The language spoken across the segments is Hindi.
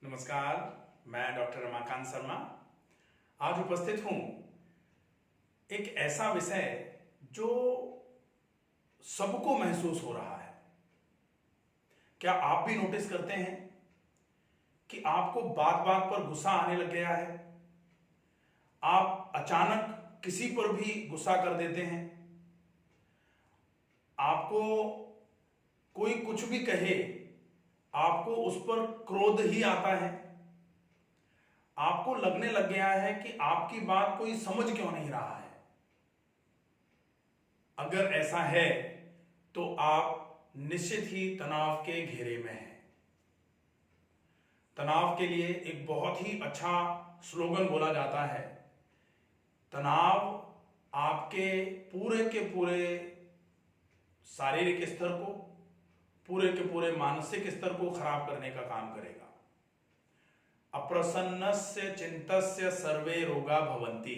नमस्कार, मैं डॉक्टर रमाकांत शर्मा आज उपस्थित हूं एक ऐसा विषय जो सबको महसूस हो रहा है। क्या आप भी नोटिस करते हैं कि आपको बात बात पर गुस्सा आने लग गया है? आप अचानक किसी पर भी गुस्सा कर देते हैं। आपको कोई कुछ भी कहे, आपको उस पर क्रोध ही आता है। आपको लगने लग गया है कि आपकी बात कोई समझ क्यों नहीं रहा है। अगर ऐसा है तो आप निश्चित ही तनाव के घेरे में हैं। तनाव के लिए एक बहुत ही अच्छा स्लोगन बोला जाता है, तनाव आपके पूरे के पूरे शारीरिक स्तर को, पूरे के पूरे मानसिक स्तर को खराब करने का काम करेगा। अप्रसन्नस्य चिंतस्य सर्वे रोगा भवन्ति।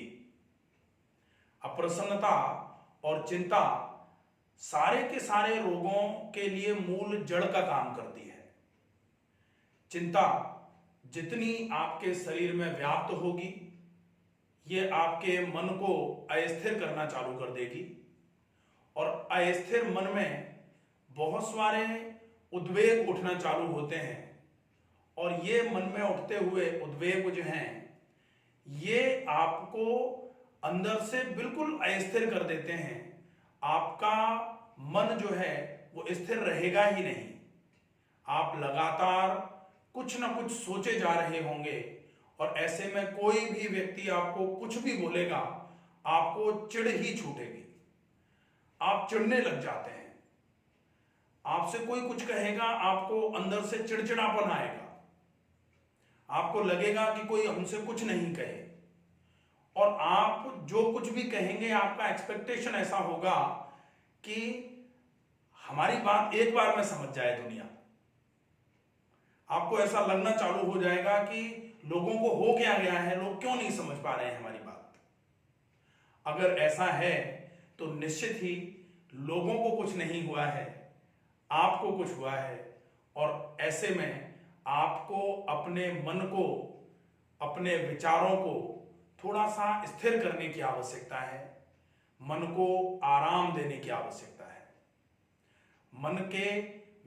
अप्रसन्नता और चिंता सारे के सारे रोगों के लिए मूल जड़ का काम करती है। चिंता जितनी आपके शरीर में व्याप्त होगी, ये आपके मन को अस्थिर करना चालू कर देगी और अस्थिर मन में बहुत सारे उद्वेग उठना चालू होते हैं और ये मन में उठते हुए उद्वेग जो हैं, ये आपको अंदर से बिल्कुल अस्थिर कर देते हैं। आपका मन जो है वो स्थिर रहेगा ही नहीं। आप लगातार कुछ ना कुछ सोचे जा रहे होंगे और ऐसे में कोई भी व्यक्ति आपको कुछ भी बोलेगा, आपको चिढ़ ही छूटेगी। आप चिढ़ने लग जाते हैं। आपसे कोई कुछ कहेगा, आपको अंदर से चिड़चिड़ापन आएगा। आपको लगेगा कि कोई हमसे कुछ नहीं कहे और आप जो कुछ भी कहेंगे, आपका एक्सपेक्टेशन ऐसा होगा कि हमारी बात एक बार में समझ जाए दुनिया। आपको ऐसा लगना चालू हो जाएगा कि लोगों को हो क्या गया है, लोग क्यों नहीं समझ पा रहे हैं हमारी बात। अगर ऐसा है तो निश्चित ही लोगों को कुछ नहीं हुआ है, आपको कुछ हुआ है और ऐसे में आपको अपने मन को, अपने विचारों को थोड़ा सा स्थिर करने की आवश्यकता है। मन को आराम देने की आवश्यकता है। मन के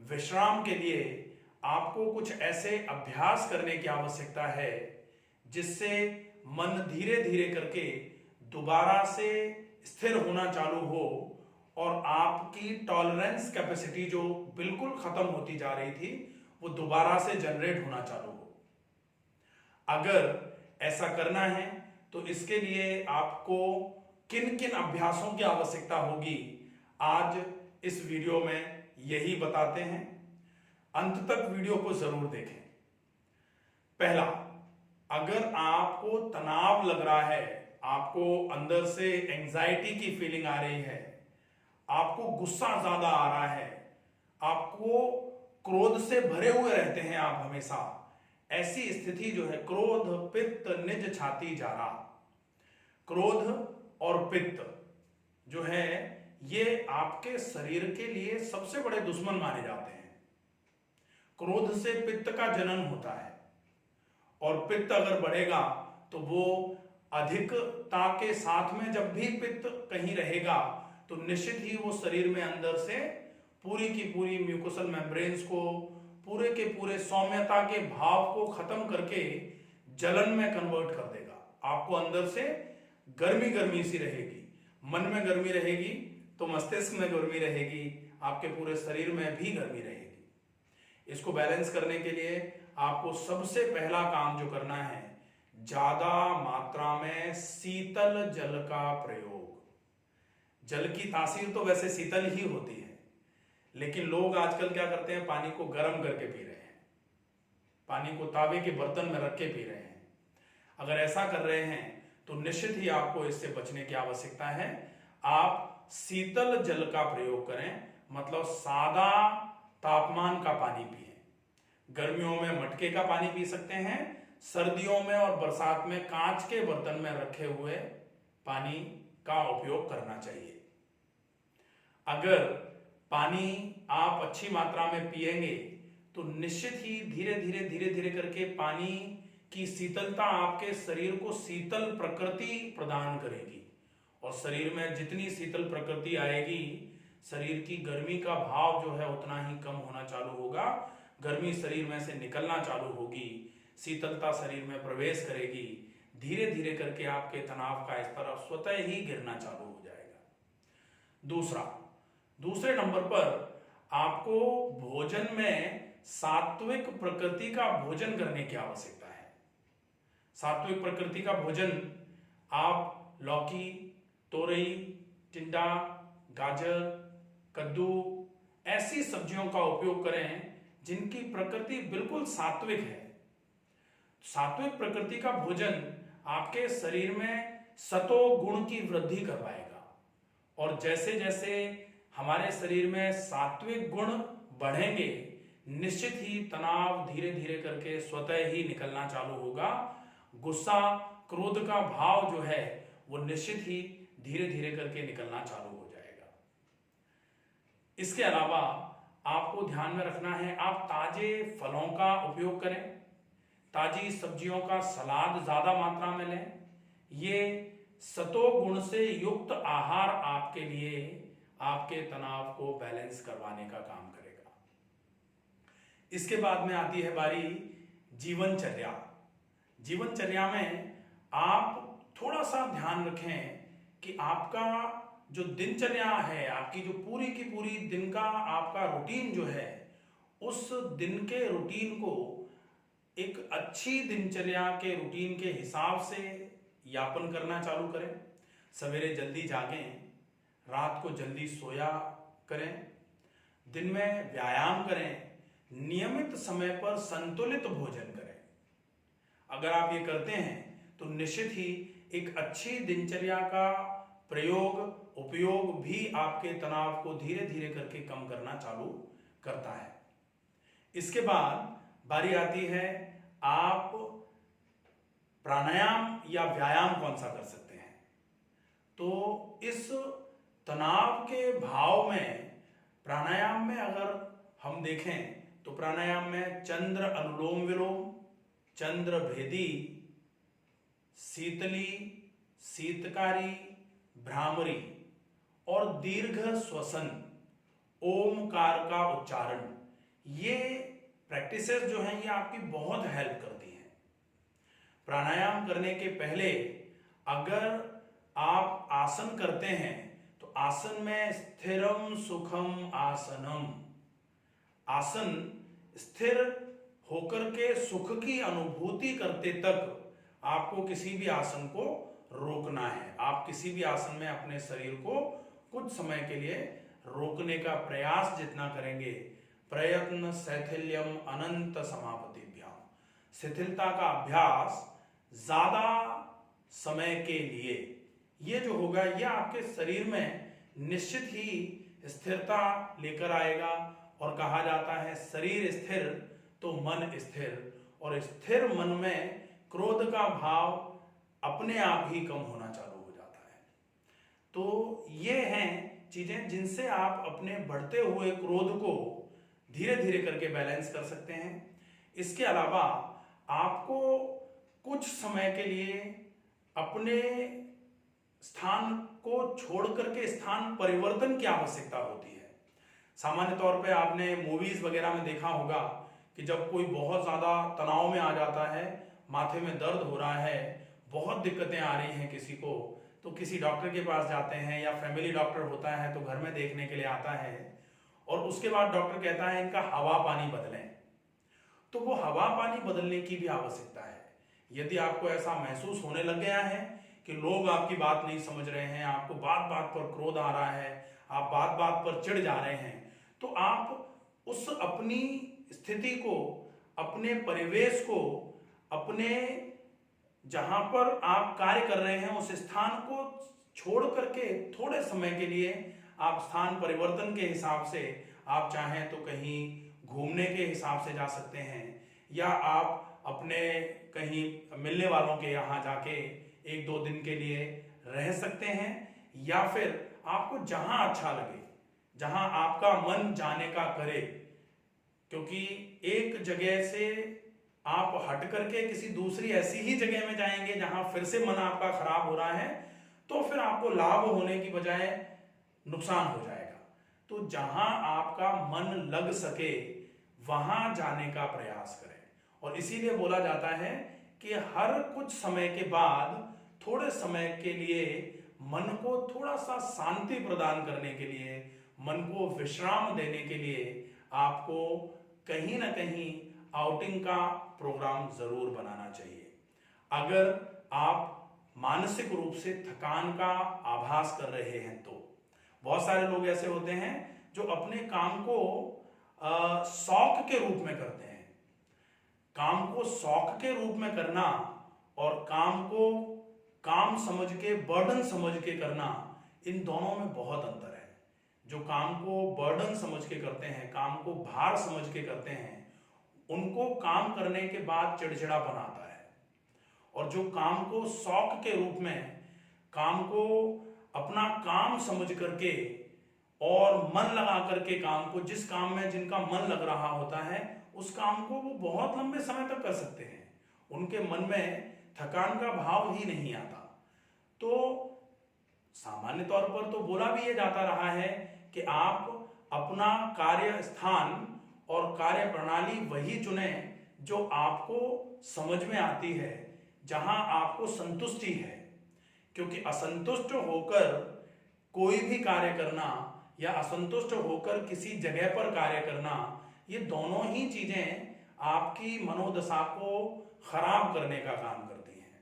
विश्राम के लिए आपको कुछ ऐसे अभ्यास करने की आवश्यकता है जिससे मन धीरे धीरे करके दोबारा से स्थिर होना चालू हो और आपकी टॉलरेंस कैपेसिटी जो बिल्कुल खत्म होती जा रही थी, वो दोबारा से जनरेट होना चालू हो। अगर ऐसा करना है तो इसके लिए आपको किन किन अभ्यासों की आवश्यकता होगी, आज इस वीडियो में यही बताते हैं। अंत तक वीडियो को जरूर देखें। पहला, अगर आपको तनाव लग रहा है, आपको अंदर से एंजाइटी की फीलिंग आ रही है, आपको गुस्सा ज्यादा आ रहा है, आपको क्रोध से भरे हुए रहते हैं आप हमेशा, ऐसी स्थिति जो है, क्रोध पित्त निज छाती जारा। क्रोध और पित्त जो है ये आपके शरीर के लिए सबसे बड़े दुश्मन माने जाते हैं। क्रोध से पित्त का जनन होता है और पित्त अगर बढ़ेगा तो वो अधिकता के साथ में जब भी पित्त कहीं रहेगा तो निश्चित ही वो शरीर में अंदर से पूरी की पूरी म्यूकोसल मेम्ब्रेन्स को, पूरे के पूरे सौम्यता के भाव को खत्म करके जलन में कन्वर्ट कर देगा। आपको अंदर से गर्मी गर्मी सी रहेगी, मन में गर्मी रहेगी तो मस्तिष्क में गर्मी रहेगी, आपके पूरे शरीर में भी गर्मी रहेगी। इसको बैलेंस करने के लिए आपको सबसे पहला काम जो करना है, ज्यादा मात्रा में शीतल जल का प्रयोग। जल की तासीर तो वैसे शीतल ही होती है, लेकिन लोग आजकल क्या करते हैं, पानी को गर्म करके पी रहे हैं, पानी को तावे के बर्तन में रख के पी रहे हैं। अगर ऐसा कर रहे हैं तो निश्चित ही आपको इससे बचने की आवश्यकता है। आप शीतल जल का प्रयोग करें, मतलब सादा तापमान का पानी पिए। गर्मियों में मटके का पानी पी सकते हैं, सर्दियों में और बरसात में कांच के बर्तन में रखे हुए पानी का उपयोग करना चाहिए। अगर पानी आप अच्छी मात्रा में पिएंगे तो तो निश्चित ही धीरे धीरे करके पानी की शीतलता आपके शरीर को शीतल प्रकृति प्रदान करेगी, और शरीर में जितनी शीतल प्रकृति आएगी, शरीर की गर्मी का भाव जो है उतना ही कम होना चालू होगा। गर्मी शरीर में से निकलना चालू होगी, शीतलता शरीर में प्रवेश करेगी, धीरे धीरे करके आपके तनाव का स्तर स्वतः ही गिरना चालू हो जाएगा। दूसरे नंबर पर आपको भोजन में सात्विक प्रकृति का भोजन करने की आवश्यकता है। सात्विक प्रकृति का भोजन आप लौकी, तोरई, टिंडा, गाजर, कद्दू ऐसी सब्जियों का उपयोग करें जिनकी प्रकृति बिल्कुल सात्विक है। सात्विक प्रकृति का भोजन आपके शरीर में सतो गुण की वृद्धि करवाएगा, और जैसे जैसे हमारे शरीर में सात्विक गुण बढ़ेंगे, निश्चित ही तनाव धीरे धीरे करके स्वतः ही निकलना चालू होगा। गुस्सा, क्रोध का भाव जो है वो निश्चित ही धीरे धीरे करके निकलना चालू हो जाएगा। इसके अलावा आपको ध्यान में रखना है, आप ताजे फलों का उपयोग करें, ताजी सब्जियों का सलाद ज्यादा मात्रा में लें। ये सतो गुण से युक्त आहार आपके लिए आपके तनाव को बैलेंस करवाने का काम करेगा। इसके बाद में आती है बारी जीवनचर्या। जीवनचर्या में आप थोड़ा सा ध्यान रखें कि आपका जो दिनचर्या है, आपकी जो पूरी की पूरी दिन का आपका रूटीन जो है, उस दिन के रूटीन को एक अच्छी दिनचर्या के रूटीन के हिसाब से यापन करना चालू करें। सवेरे जल्दी जागें, रात को जल्दी सोया करें, दिन में व्यायाम करें, नियमित समय पर संतुलित भोजन करें। अगर आप ये करते हैं तो निश्चित ही एक अच्छी दिनचर्या का उपयोग भी आपके तनाव को धीरे धीरे करके कम करना चालू करता है। इसके बाद बारी आती है, आप प्राणायाम या व्यायाम कौन सा कर सकते हैं। तो इस तनाव के भाव में प्राणायाम में अगर हम देखें तो प्राणायाम में चंद्र अनुलोम विलोम, चंद्र भेदी, शीतली, शीतकारी, भ्रामरी और दीर्घ श्वसन, ओमकार का उच्चारण, ये प्रैक्टिसेस जो हैं ये आपकी बहुत हेल्प करती हैं। प्राणायाम करने के पहले अगर आप आसन करते हैं तो आसन में स्थिरम सुखम आसनम, आसन स्थिर होकर के सुख की अनुभूति करते तक आपको किसी भी आसन को रोकना है। आप किसी भी आसन में अपने शरीर को कुछ समय के लिए रोकने का प्रयास जितना करेंगे, प्रयत्न शैथिल्यम अनंत समापतिभ्याम, शिथिलता का अभ्यास ज्यादा समय के लिए ये जो होगा ये आपके शरीर में निश्चित ही स्थिरता लेकर आएगा। और कहा जाता है शरीर स्थिर तो मन स्थिर, और स्थिर मन में क्रोध का भाव अपने आप ही कम होना चालू हो जाता है। तो ये हैं चीजें जिनसे आप अपने बढ़ते हुए क्रोध को धीरे धीरे करके बैलेंस कर सकते हैं। इसके अलावा आपको कुछ समय के लिए अपने स्थान को छोड़ करके स्थान परिवर्तन की आवश्यकता होती है। सामान्य तौर पे आपने मूवीज वगैरह में देखा होगा कि जब कोई बहुत ज्यादा तनाव में आ जाता है, माथे में दर्द हो रहा है, बहुत दिक्कतें आ रही हैं किसी को, तो किसी डॉक्टर के पास जाते हैं या फैमिली डॉक्टर होता है तो घर में देखने के लिए आता है, और उसके बाद डॉक्टर कहता है इनका हवा पानी बदलें। तो वो हवा पानी बदलने की भी आवश्यकता है। यदि आपको ऐसा महसूस होने लग गया है कि लोग आपकी बात नहीं समझ रहे हैं, आपको बात बात पर क्रोध आ रहा है, आप बात बात पर चिढ़ जा रहे हैं, तो आप उस अपनी स्थिति को, अपने परिवेश को, अपने जहां पर आप कार्य कर रहे हैं उस स्थान को छोड़ करके थोड़े समय के लिए आप स्थान परिवर्तन के हिसाब से, आप चाहें तो कहीं घूमने के हिसाब से जा सकते हैं, या आप अपने कहीं मिलने वालों के यहाँ जाके 1-2 दिन के लिए रह सकते हैं, या फिर आपको जहां अच्छा लगे, जहां आपका मन जाने का करे, क्योंकि एक जगह से आप हट करके किसी दूसरी ऐसी ही जगह में जाएंगे जहां फिर से मन आपका खराब हो रहा है, तो फिर आपको लाभ होने की बजाय नुकसान हो जाएगा। तो जहां आपका मन लग सके वहां जाने का प्रयास करें। और इसीलिए बोला जाता है कि हर कुछ समय के बाद थोड़े समय के लिए मन को थोड़ा सा शांति प्रदान करने के लिए, मन को विश्राम देने के लिए आपको कहीं ना कहीं आउटिंग का प्रोग्राम जरूर बनाना चाहिए। अगर आप मानसिक रूप से थकान का आभास कर रहे हैं तो बहुत सारे लोग ऐसे होते हैं जो अपने काम को शौक के रूप में करते हैं। काम को शौक के रूप में करना और काम को काम समझ के, बर्डन समझ के करना, इन दोनों में बहुत अंतर है। जो काम को बर्डन समझ के करते हैं, काम को भार समझ के करते हैं, उनको काम करने के बाद चिड़चिड़ापन आता है। और जो काम को शौक के रूप में, काम को अपना काम समझ करके और मन लगा करके काम को, जिस काम में जिनका मन लग रहा होता है उस काम को वो बहुत लंबे समय तक कर सकते हैं। उनके मन में थकान का भाव ही नहीं आता। तो सामान्य तौर पर तो बोला भी ये जाता रहा है कि आप अपना कार्य स्थान और कार्य प्रणाली वही चुने जो आपको समझ में आती है, जहां आपको संतुष्टि है। क्योंकि असंतुष्ट होकर कोई भी कार्य करना या असंतुष्ट होकर किसी जगह पर कार्य करना, ये दोनों ही चीजें आपकी मनोदशा को खराब करने का काम करती हैं।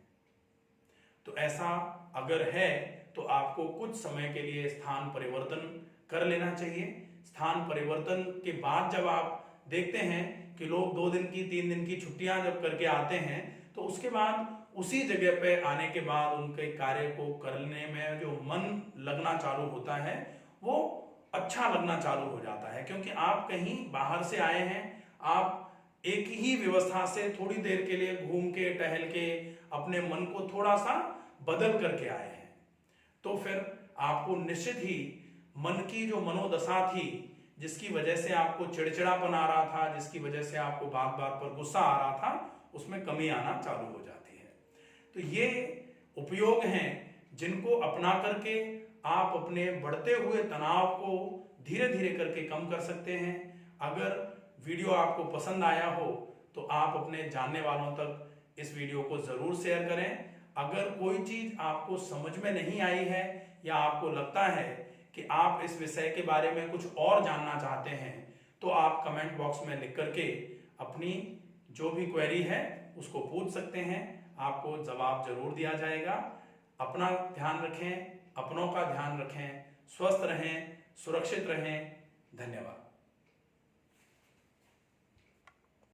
तो ऐसा अगर है तो आपको कुछ समय के लिए स्थान परिवर्तन कर लेना चाहिए। स्थान परिवर्तन के बाद जब आप देखते हैं कि लोग 2 दिन की 3 दिन की छुट्टियां जब करके आते हैं, तो उसके बाद उसी जगह पे आने के बाद उनके कार्य को करने में जो मन लगना चालू होता है वो अच्छा लगना चालू हो जाता है। क्योंकि आप कहीं बाहर से आए हैं, आप एक ही व्यवस्था से थोड़ी देर के लिए घूम के टहल के अपने मन को थोड़ा सा बदल करके आए हैं, तो फिर आपको निश्चित ही मन की जो मनोदशा थी, जिसकी वजह से आपको चिड़चिड़ापन आ रहा था, जिसकी वजह से आपको बात बात पर गुस्सा आ रहा था, उसमें कमी आना चालू हो जाती है। तो ये उपयोग हैं जिनको अपना करके आप अपने बढ़ते हुए तनाव को धीरे धीरे करके कम कर सकते हैं। अगर वीडियो आपको पसंद आया हो तो आप अपने जानने वालों तक इस वीडियो को जरूर शेयर करें। अगर कोई चीज आपको समझ में नहीं आई है या आपको लगता है कि आप इस विषय के बारे में कुछ और जानना चाहते हैं, तो आप कमेंट बॉक्स में लिख करके अपनी जो भी क्वेरी है उसको पूछ सकते हैं। आपको जवाब जरूर दिया जाएगा। अपना ध्यान रखें, अपनों का ध्यान रखें, स्वस्थ रहें, सुरक्षित रहें। धन्यवाद।